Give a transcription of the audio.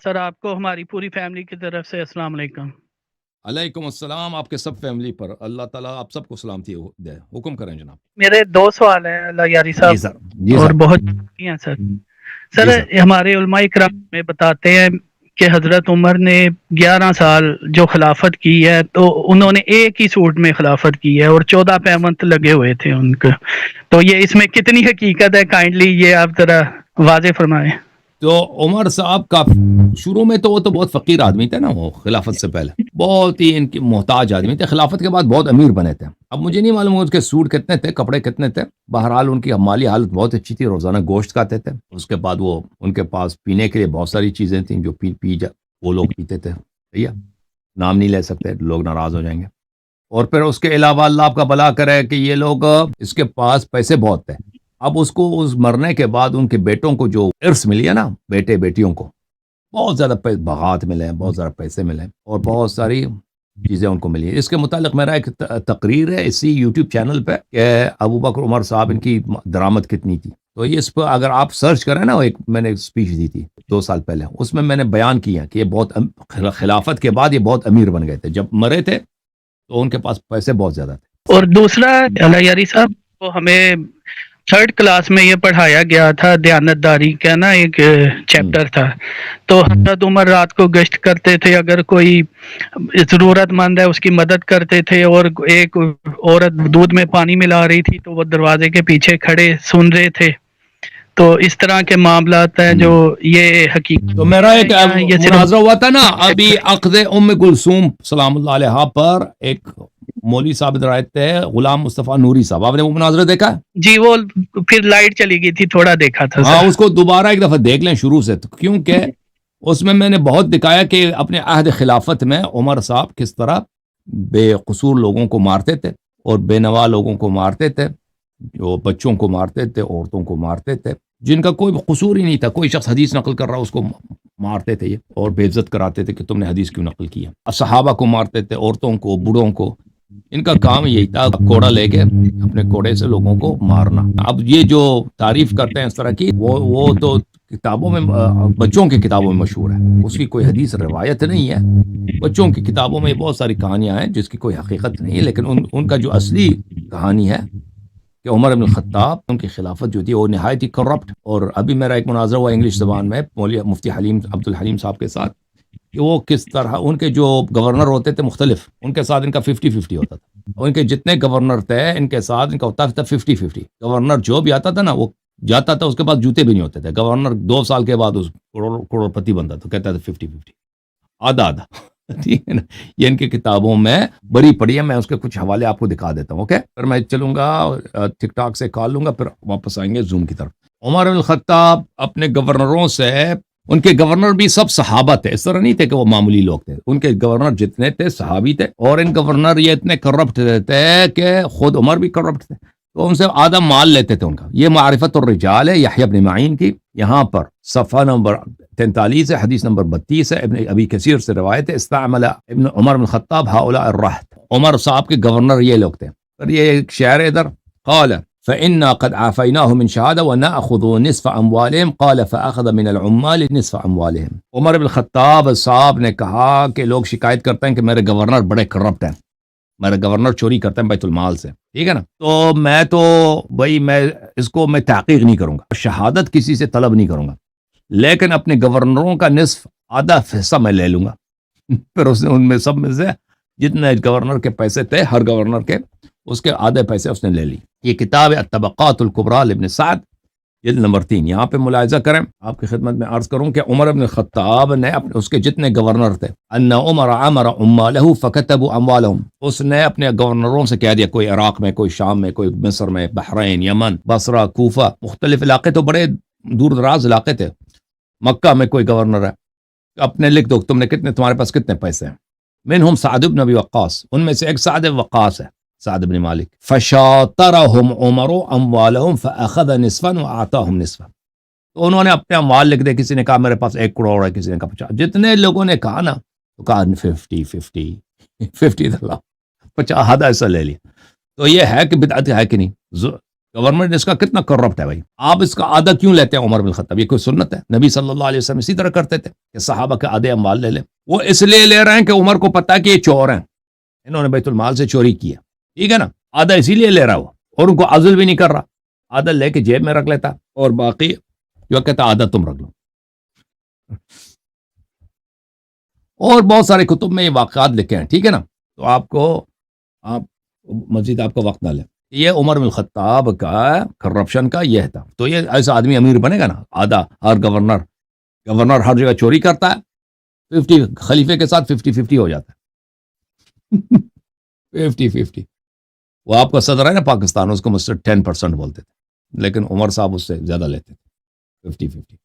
سر آپ کو ہماری پوری فیملی کی طرف سے السلام علیکم۔ علیکم السلام، آپ کے سب فیملی پر اللہ تعالیٰ آپ سب کو سلامتی دے۔ حکم کریں جناب۔ میرے دو سوال ہیں اللہ یاری جی صاحب، سر، جی اور سر، بہت ہیں سر۔ سر جی سر۔ ہمارے علماء کرام میں بتاتے ہیں کہ حضرت عمر نے 11 سال جو خلافت کی ہے تو انہوں نے ایک ہی سوٹ میں خلافت کی ہے اور 14 پیمنت لگے ہوئے تھے ان کے، تو یہ اس میں کتنی حقیقت ہے؟ کائنڈلی یہ آپ ذرا واضح فرمائیں۔ تو عمر صاحب کا شروع میں تو وہ تو بہت فقیر آدمی تھے نا، وہ خلافت سے پہلے بہت ہی ان کی محتاج آدمی تھے، خلافت کے بعد بہت امیر بنے تھے۔ اب مجھے نہیں معلوم اس کے سوٹ کتنے تھے، کپڑے کتنے تھے، بہرحال ان کی مالی حالت بہت اچھی تھی، روزانہ گوشت کھاتے تھے۔ اس کے بعد وہ ان کے پاس پینے کے لیے بہت ساری چیزیں تھیں جو وہ لوگ پیتے تھے، بھیا نام نہیں لے سکتے، لوگ ناراض ہو جائیں گے۔ اور پھر اس کے علاوہ اللہ آپ کا بھلا کرے کہ یہ لوگ اس کے پاس پیسے بہت تھے۔ اب اس کو اس مرنے کے بعد ان کے بیٹوں کو جو ارث ملی ہے نا، بیٹے بیٹیوں کو بہت زیادہ باغات ملے ہیں، بہت زیادہ پیسے ملے ہیں اور بہت ساری چیزیں ان کو ملی ہیں۔ اس کے متعلق میرا ایک تقریر ہے اسی یوٹیوب چینل پہ کہ ابو بکر عمر صاحب ان کی درآمد کتنی تھی، تو یہ اس پہ اگر آپ سرچ کریں نا، ایک میں نے اسپیچ دی تھی 2 سال پہلے، اس میں نے بیان کیا کہ یہ بہت خلافت کے بعد یہ بہت امیر بن گئے تھے، جب مرے تھے تو ان کے پاس پیسے بہت زیادہ تھے۔ اور دوسرا اللہ یاری صاحب، وہ ہمیں 3rd کلاس میں یہ پڑھایا گیا تھا، دیانتداری کا نا ایک چیپٹر تھا، تو حضرت عمر رات کو گشت کرتے تھے، اگر کوئی ضرورت مند ہے اس کی مدد کرتے تھے، اور ایک عورت دودھ میں پانی ملا رہی تھی تو وہ دروازے کے پیچھے کھڑے سن رہے تھے۔ تو اس طرح کے معاملات ہیں جو یہ حقیقت تو میرا ایک ہے، یہ صرف مناظرہ ہوا تھا نا ابھی عقد ام کلثوم سلام اللہ علیہ پر، ایک مولوی صاحب رائے تھے غلام مصطفیٰ نوری صاحب، آپ نے وہ مناظرہ دیکھا؟ جی وہ پھر لائٹ چلی گئی تھی، تھوڑا دیکھا تھا ہاں، سر۔ اس کو دوبارہ ایک دفعہ دیکھ لیں شروع سے، کیونکہ اس میں نے بہت دکھایا کہ اپنے عہد خلافت میں عمر صاحب کس طرح بے قصور لوگوں کو مارتے تھے اور بے نوا لوگوں کو مارتے تھے، جو بچوں کو مارتے تھے، عورتوں کو مارتے تھے، جن کا کوئی قصور ہی نہیں تھا، کوئی شخص حدیث نقل کر رہا اس کو مارتے تھے یہ، اور بے عزت کراتے تھے کہ تم نے حدیث کیوں نقل کیا۔ صحابہ کو مارتے تھے، عورتوں کو، بوڑھوں کو، ان کا کام یہی تھا، کوڑا لے کے اپنے کوڑے سے لوگوں کو مارنا۔ اب یہ جو تعریف کرتے ہیں اس طرح کی، وہ تو کتابوں میں، بچوں کی کتابوں میں مشہور ہے، اس کی کوئی حدیث روایت نہیں ہے۔ بچوں کی کتابوں میں بہت ساری کہانیاں ہیں جس کی کوئی حقیقت نہیں ہے، لیکن ان کا جو اصلی کہانی ہے کہ عمر بن الخطاب ان کی خلافت جو تھی وہ نہایت ہی کرپٹ، اور ابھی میرا ایک مناظرہ ہوا انگلش زبان میں مفتی عبد الحلیم صاحب کے ساتھ، کہ وہ کس طرح ان کے جو گورنر ہوتے تھے مختلف، ان کے ساتھ ان کا 50-50 ہوتا تھا، ان کے جتنے گورنر تھے ان کے ساتھ ان کا ہوتا تھا 50-50۔ گورنر جو بھی آتا تھا نا وہ جاتا تھا، اس کے پاس جوتے بھی نہیں ہوتے تھے، گورنر 2 سال کے بعد اس کروڑپتی بنتا تھا، کہتا تھا 50-50، آدھا آدھا۔ ٹھیک ہے نا، یہ ان کی کتابوں میں بڑی پڑی ہے، میں اس کے کچھ حوالے آپ کو دکھا دیتا ہوں۔ اوکے، پھر میں چلوں گا ٹک ٹاک سے کال لوں گا، پھر واپس آئیں گے زوم کی طرف۔ عمر بن الخطاب اپنے گورنروں سے، ان کے گورنر بھی سب صحابہ تھے، اس طرح نہیں تھے کہ وہ معمولی لوگ تھے، ان کے گورنر جتنے تھے صحابی تھے، اور ان گورنر یہ اتنے کرپٹ تھے کہ خود عمر بھی کرپٹ تھے، تو ان سے آدھا مال لیتے تھے ان کا۔ یہ معرفت الرجال ہے یحییٰ بن معین کی، یہاں پر صفحہ نمبر 43 ہے، حدیث نمبر 32 ہے، ابن ابی کثیر سے روایت ہے، استعمل ابن عمر بن الخطاب هؤلاء الرهط، عمر صاحب کے گورنر یہ لوگ تھے۔ پھر یہ ایک شعر ادھر، قال فإنا قد عافيناه من شهادة ونأخذ نصف أموالهم، قال فأخذ من العمال نصف أموالهم۔ عمر بن الخطاب صاحب نے کہا کہ لوگ شکایت کرتے ہیں کہ میرے گورنر بڑے کرپٹ ہیں، میرا گورنر چوری کرتے ہیں بیت المال سے، ٹھیک ہے نا، تو میں اس کو میں تحقیق نہیں کروں گا، شہادت کسی سے طلب نہیں کروں گا، لیکن اپنے گورنروں کا نصف آدھا حصہ میں لے لوں گا۔ پھر اس نے ان میں سب میں سے جتنے گورنر کے پیسے تھے، ہر گورنر کے، اس کے آدھے پیسے اس نے لے لی۔ یہ کتاب ہے الطبقات الکبریٰ لابن سعد، جلد نمبر 3۔ یہاں پہ ملاحظہ کریں، آپ کی خدمت میں عرض کروں کہ عمر بن الخطاب نے اس کے جتنے گورنر تھے، ان عمر امر عماله فكتبوا اموالهم، اس نے اپنے گورنروں سے کہہ دیا، کوئی عراق میں، کوئی شام میں، کوئی مصر میں، بحرین، یمن، بصرہ، کوفہ، مختلف علاقے تو بڑے دور دراز علاقے تھے، مکہ میں کوئی گورنر ہے، اپنے لکھ دو تم نے کتنے، تمہارے پاس کتنے پیسے ہیں۔ منہم سعد بن ابی وقاص، ان میں سے ایک سعد وقاص ہے، سعد بن مالک۔ فشاطرهم عمر اموالهم فاخذ نصفا واعطاهم نصفا، تو انہوں نے اپنے اموال لکھ دے، کسی نے کہا میرے پاس 1 کروڑ ہے، کسی نے کہا 50، جتنے لوگوں نے کہا نا تو کہا 50 50 50 50 آدھا ایسا لے لیا۔ تو یہ ہے کہ بدعت ہے کہ نہیں؟ گورنمنٹ اس کا کتنا کرپٹ ہے بھائی. آپ اس کا آدھا کیوں لیتے ہیں عمر بن الخطاب؟ یہ کوئی سنت ہے؟ نبی صلی اللہ علیہ وسلم اسی طرح کرتے تھے کہ صحابہ کے آدھے اموال لے لیں. وہ اس لیے لے رہے ہیں کہ عمر کو پتا ہے کہ یہ چور ہیں, انہوں نے بیت المال سے چوری کی ہے, ٹھیک ہے نا. آدھا اسی لیے لے رہا وہ, اور ان کو عزل بھی نہیں کر رہا. آدھا لے کے جیب میں رکھ لیتا اور باقی جو کہتا آدھا تم رکھ لو. اور بہت سارے کتب میں یہ واقعات لکھے ہیں, ٹھیک ہے نا. تو آپ مزید آپ کا وقت نہ لیں. یہ عمر بن الخطاب کا کرپشن کا یہ تھا. تو یہ ایسا آدمی امیر بنے گا نا, آدھا ہر گورنر ہر جگہ چوری کرتا ہے, 50 خلیفے کے ساتھ 50-50 ہو جاتا ہے. 50-50. وہ آپ کا صدر ہے نا پاکستان, اس کو مجھ سے 10% بولتے تھے, لیکن عمر صاحب اس سے زیادہ لیتے تھے, 50-50.